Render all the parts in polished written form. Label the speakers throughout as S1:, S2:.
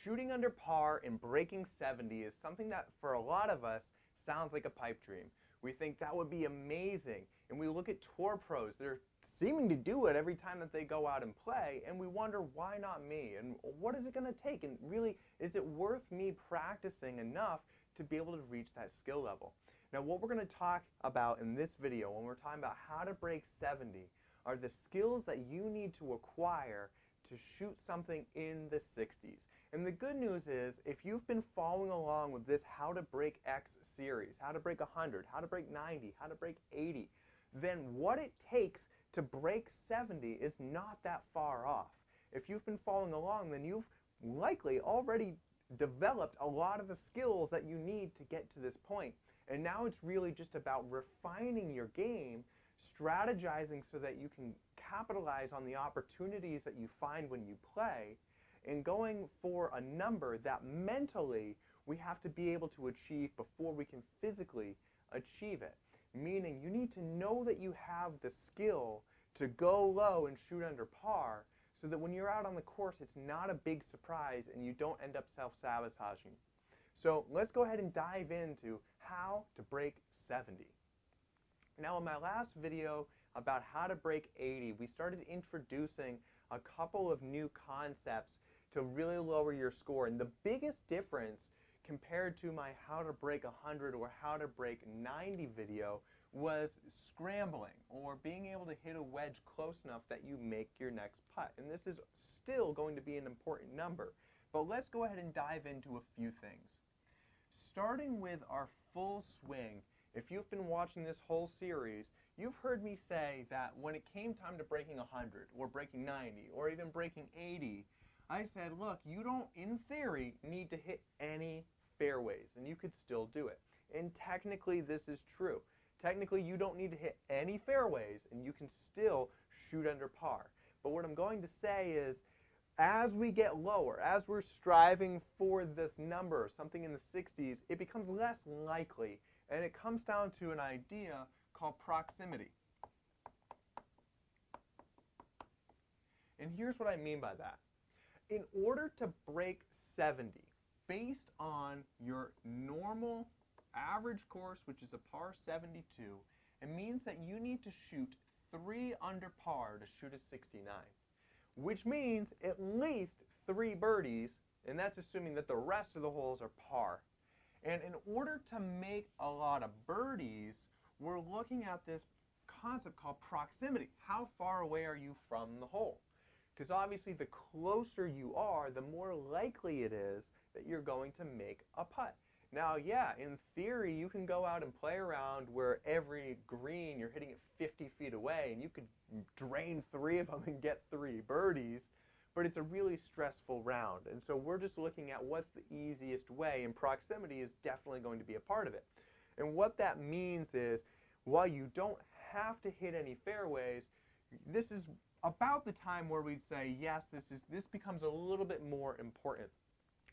S1: Shooting under par and breaking 70 is something that for a lot of us sounds like a pipe dream. We think that would be amazing, and we look at tour pros. They're seeming to do it every time that they go out and play, and we wonder, why not me? And what is it going to take? And really, is it worth me practicing enough to be able to reach that skill level? Now, what we're going to talk about in this video when we're talking about how to break 70 are the skills that you need to acquire to shoot something in the 60s. And the good news is, if you've been following along with this How to Break X series, how to break 100, how to break 90, how to break 80, then what it takes to break 70 is not that far off. If you've been following along, then you've likely already developed a lot of the skills that you need to get to this point. And now it's really just about refining your game, strategizing so that you can capitalize on the opportunities that you find when you play, and going for a number that mentally we have to be able to achieve before we can physically achieve it. Meaning you need to know that you have the skill to go low and shoot under par, so that when you're out on the course it's not a big surprise and you don't end up self-sabotaging. So let's go ahead and dive into how to break 70. Now, in my last video about how to break 80, we started introducing a couple of new concepts to really lower your score. And the biggest difference compared to my how to break 100 or how to break 90 video was scrambling, or being able to hit a wedge close enough that you make your next putt. And this is still going to be an important number. But let's go ahead and dive into a few things. Starting with our full swing, if you've been watching this whole series, you've heard me say that when it came time to breaking 100 or breaking 90 or even breaking 80, I said, look, you don't, in theory, need to hit any fairways, and you could still do it. And technically this is true. Technically you don't need to hit any fairways and you can still shoot under par. But what I'm going to say is, as we get lower, as we're striving for this number, something in the 60s, it becomes less likely, and it comes down to an idea called proximity. And here's what I mean by that. In order to break 70, based on your normal average course, which is a par 72, it means that you need to shoot 3 under par to shoot a 69. Which means at least 3 birdies, and that's assuming that the rest of the holes are par. And in order to make a lot of birdies, we're looking at this concept called proximity. How far away are you from the hole? Because obviously the closer you are, the more likely it is that you're going to make a putt. Now, yeah, in theory, you can go out and play around where every green you're hitting it 50 feet away, and you could drain 3 of them and get 3 birdies, but it's a really stressful round. And so we're just looking at what's the easiest way, and proximity is definitely going to be a part of it. And what that means is, while you don't have to hit any fairways, this is about the time where we'd say, yes, this becomes a little bit more important.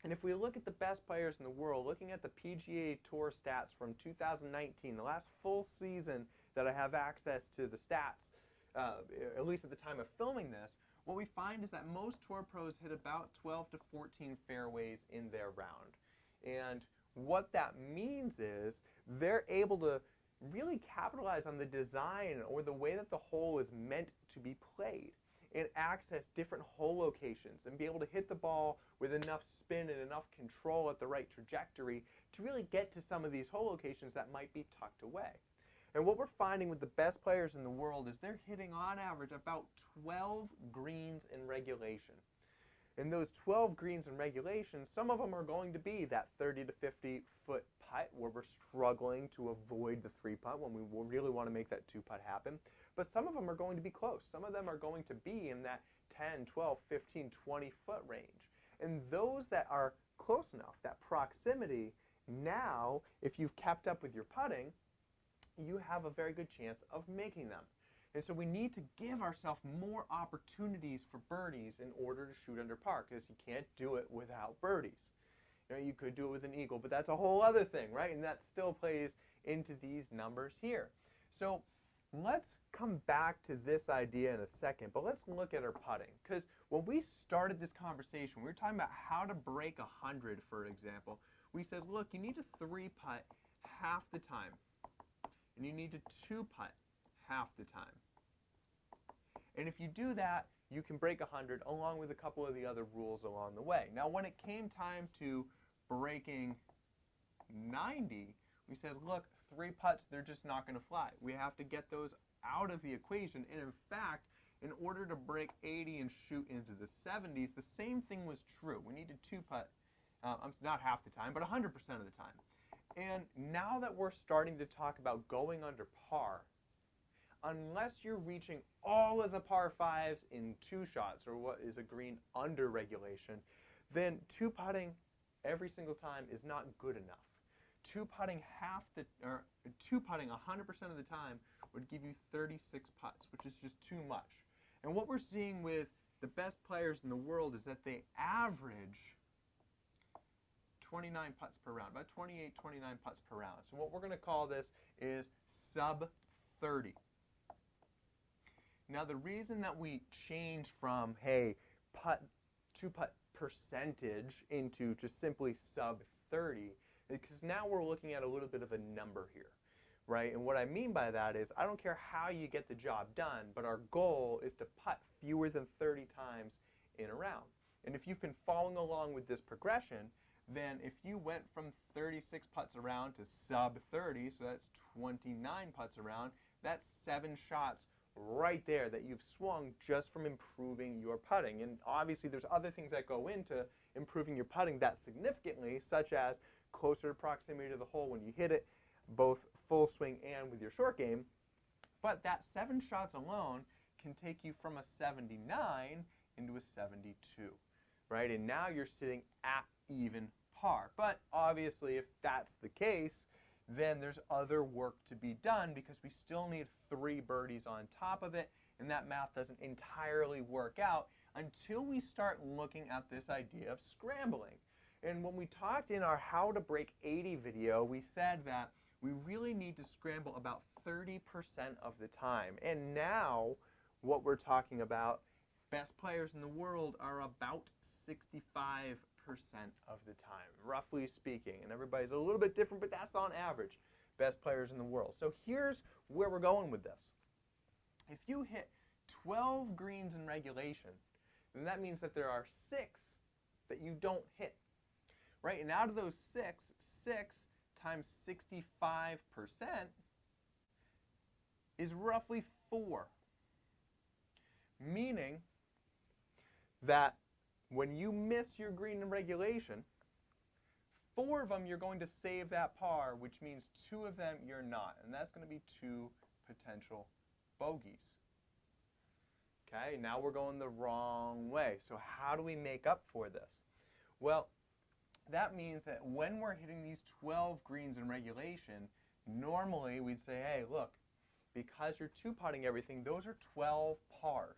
S1: And if we look at the best players in the world, looking at the PGA Tour stats from 2019, the last full season that I have access to the stats, at least at the time of filming this, what we find is that most tour pros hit about 12 to 14 fairways in their round. And what that means is they're able to really capitalize on the design or the way that the hole is meant to be played, and access different hole locations and be able to hit the ball with enough spin and enough control at the right trajectory to really get to some of these hole locations that might be tucked away. And what we're finding with the best players in the world is they're hitting on average about 12 greens in regulation. And those 12 greens in regulation, some of them are going to be that 30 to 50 foot putt where we're struggling to avoid the 3-putt when we really want to make that 2-putt happen. But some of them are going to be close. Some of them are going to be in that 10, 12, 15, 20 foot range. And those that are close enough, that proximity, now, if you've kept up with your putting, you have a very good chance of making them. And so we need to give ourselves more opportunities for birdies in order to shoot under par, because you can't do it without birdies. You know, you could do it with an eagle, but that's a whole other thing, right? And that still plays into these numbers here. So let's come back to this idea in a second, but let's look at our putting, because when we started this conversation, we were talking about how to break 100, for example. We said, look, you need to 3-putt half the time, and you need to 2-putt half the time. And if you do that, you can break 100 along with a couple of the other rules along the way. Now, when it came time to breaking 90, we said, look, 3 putts, they're just not going to fly. We have to get those out of the equation. And in fact, in order to break 80 and shoot into the 70s, the same thing was true. We needed 2-putt, not half the time, but 100% of the time. And now that we're starting to talk about going under par, unless you're reaching all of the par 5s in 2 shots, or what is a green under regulation, then 2-putting every single time is not good enough. 2-putting 2-putting 100% of the time would give you 36 putts, which is just too much. And what we're seeing with the best players in the world is that they average 29 putts per round, about 28, 29 putts per round. So what we're going to call this is sub 30. Now the reason that we change from, hey, 2-putt percentage into just simply sub 30 is because now we're looking at a little bit of a number here, right? And what I mean by that is I don't care how you get the job done, but our goal is to putt fewer than 30 times in a round. And if you've been following along with this progression, then if you went from 36 putts around to sub 30, so that's 29 putts around, that's 7 shots right there that you've swung just from improving your putting. And obviously there's other things that go into improving your putting that significantly, such as closer proximity to the hole when you hit it, both full swing and with your short game. But that 7 shots alone can take you from a 79 into a 72, right? And now you're sitting at even par. But obviously if that's the case, then there's other work to be done because we still need 3 birdies on top of it, and that math doesn't entirely work out until we start looking at this idea of scrambling. And when we talked in our How to Break 80 video, we said that we really need to scramble about 30% of the time. And now what we're talking about, best players in the world are about 65% of the time, roughly speaking. And everybody's a little bit different, but that's on average, best players in the world. So here's where we're going with this. If you hit 12 greens in regulation, then that means that there are 6 that you don't hit, right? And out of those 6 times 65% is roughly 4, meaning that when you miss your green in regulation, 4 of them you're going to save that par, which means 2 of them you're not, and that's going to be 2 potential bogeys. Okay, now we're going the wrong way. So how do we make up for this? Well, that means that when we're hitting these 12 greens in regulation, normally we'd say, hey, look, because you're 2-putting everything, those are 12 pars.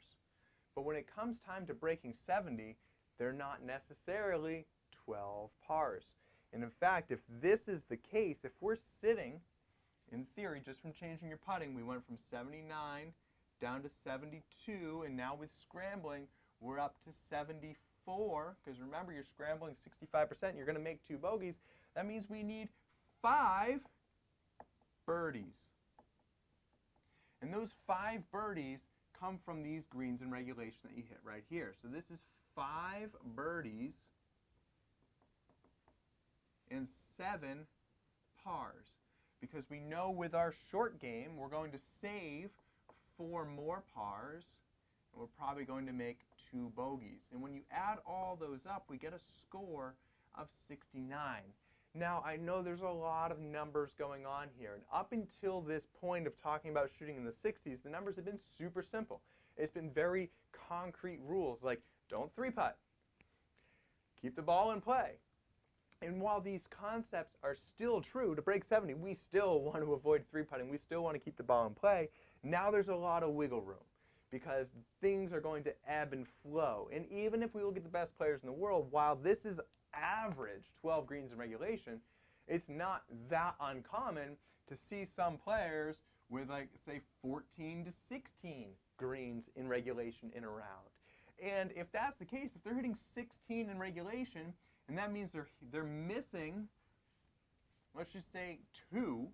S1: But when it comes time to breaking 70, they're not necessarily 12 pars. And in fact, if this is the case, if we're sitting, in theory, just from changing your putting, we went from 79 down to 72, and now with scrambling, we're up to 74, because remember, you're scrambling 65%, you're going to make 2 bogeys. That means we need 5 birdies. And those 5 birdies come from these greens in regulation that you hit right here. So this is 5 birdies and 7 pars. Because we know with our short game, we're going to save 4 more pars, and we're probably going to make 2 bogeys. And when you add all those up, we get a score of 69. Now, I know there's a lot of numbers going on here, and up until this point of talking about shooting in the 60s, the numbers have been super simple. It's been very concrete rules, like don't 3-putt, keep the ball in play. And while these concepts are still true, to break 70, we still want to avoid 3-putting, we still want to keep the ball in play. Now there's a lot of wiggle room, because things are going to ebb and flow. And even if we look at the best players in the world, while this is average 12 greens in regulation, it's not that uncommon to see some players with, like, say, 14 to 16 greens in regulation in a round. And if that's the case, if they're hitting 16 in regulation, and that means they're missing, let's just say 2,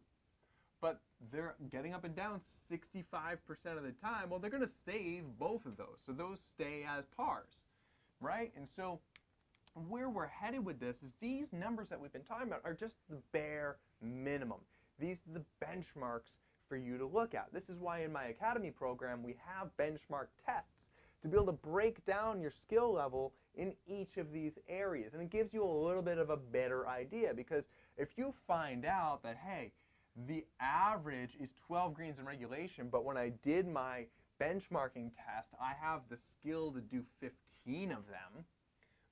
S1: but they're getting up and down 65% of the time, well, they're going to save both of those. So those stay as pars, right? And so where we're headed with this is these numbers that we've been talking about are just the bare minimum. These are the benchmarks for you to look at. This is why in my Academy program we have benchmark tests to be able to break down your skill level in each of these areas. And it gives you a little bit of a better idea, because if you find out that, hey, the average is 12 greens in regulation, but when I did my benchmarking test, I have the skill to do 15 of them,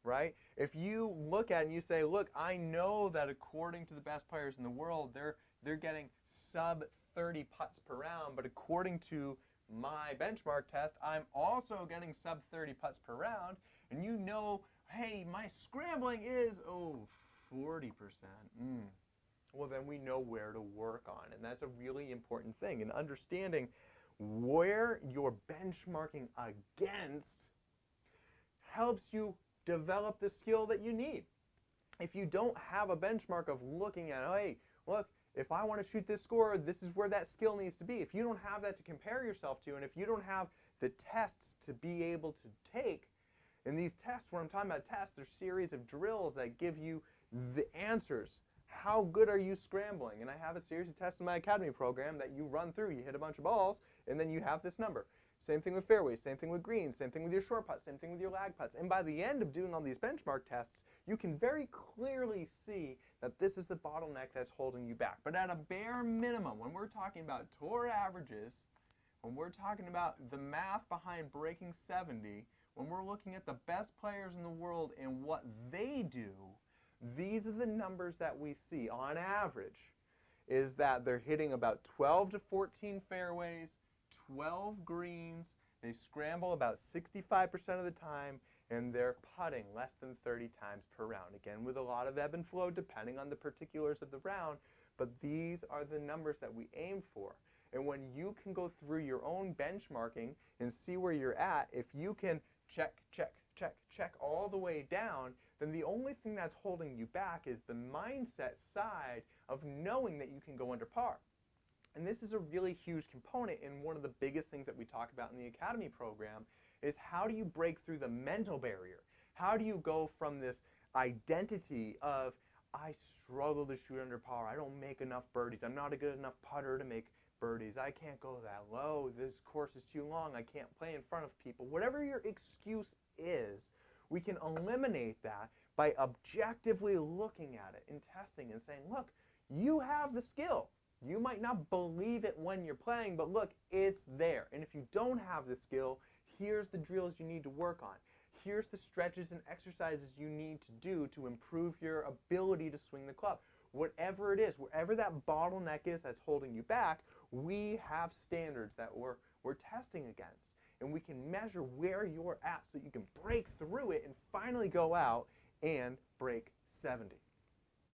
S1: right? If you look at it and you say, look, I know that according to the best players in the world, they're getting sub 30 putts per round, but according to my benchmark test, I'm also getting sub 30 putts per round, and you know, hey, my scrambling is, 40%. Well, then we know where to work on, and that's a really important thing. And understanding where you're benchmarking against helps you develop the skill that you need. If you don't have a benchmark of looking at, hey, look, if I want to shoot this score, this is where that skill needs to be. If you don't have that to compare yourself to, and if you don't have the tests to be able to take, and these tests, when I'm talking about tests, they're series of drills that give you the answers. How good are you scrambling? And I have a series of tests in my Academy program that you run through. You hit a bunch of balls, and then you have this number. Same thing with fairways, same thing with greens, same thing with your short putts, same thing with your lag putts. And by the end of doing all these benchmark tests, you can very clearly see that this is the bottleneck that's holding you back. But at a bare minimum, when we're talking about tour averages, when we're talking about the math behind breaking 70, when we're looking at the best players in the world and what they do, these are the numbers that we see on average, is that they're hitting about 12 to 14 fairways, 12 greens, they scramble about 65% of the time, and they're putting less than 30 times per round. Again, with a lot of ebb and flow depending on the particulars of the round, but these are the numbers that we aim for. And when you can go through your own benchmarking and see where you're at, if you can check, check, check, check all the way down, then the only thing that's holding you back is the mindset side of knowing that you can go under par. And this is a really huge component, and one of the biggest things that we talk about in the Academy program is how do you break through the mental barrier? How do you go from this identity of, I struggle to shoot under par, I don't make enough birdies, I'm not a good enough putter to make birdies, I can't go that low, this course is too long, I can't play in front of people. Whatever your excuse is, we can eliminate that by objectively looking at it and testing and saying, look, you have the skill. You might not believe it when you're playing, but look, it's there. And if you don't have the skill, here's the drills you need to work on. Here's the stretches and exercises you need to do to improve your ability to swing the club. Whatever it is, wherever that bottleneck is that's holding you back, we have standards that we're testing against. And we can measure where you're at so that you can break through it and finally go out and break 70.